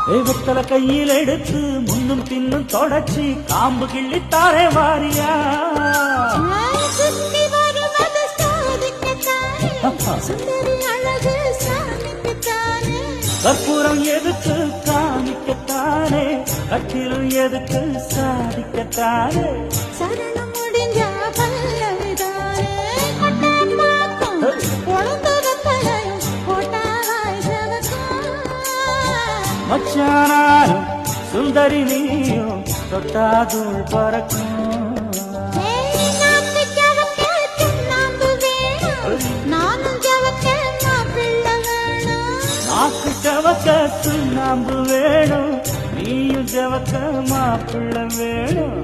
வெத்தல கையில் எடுத்து முன்னும் பின்னும் தொடச்சி காம்பு கிள்ளித்தாரே வாரியா கற்பூரம் எதுக்கு காமிக்கத்தானே கட்டிலும் எதுக்கு சாதிக்கத்தானே சரணம் முடிஞ்ச பல்லவிதானே மச்சானாரும் சுந்தரி நீயும் தொட்டாதூள் பறக்கும் நாக்கு ஜவக்க சுண்ணாம்பு வேணும் நீயும் ஜவக்க மாப்பிள்ள வேணும்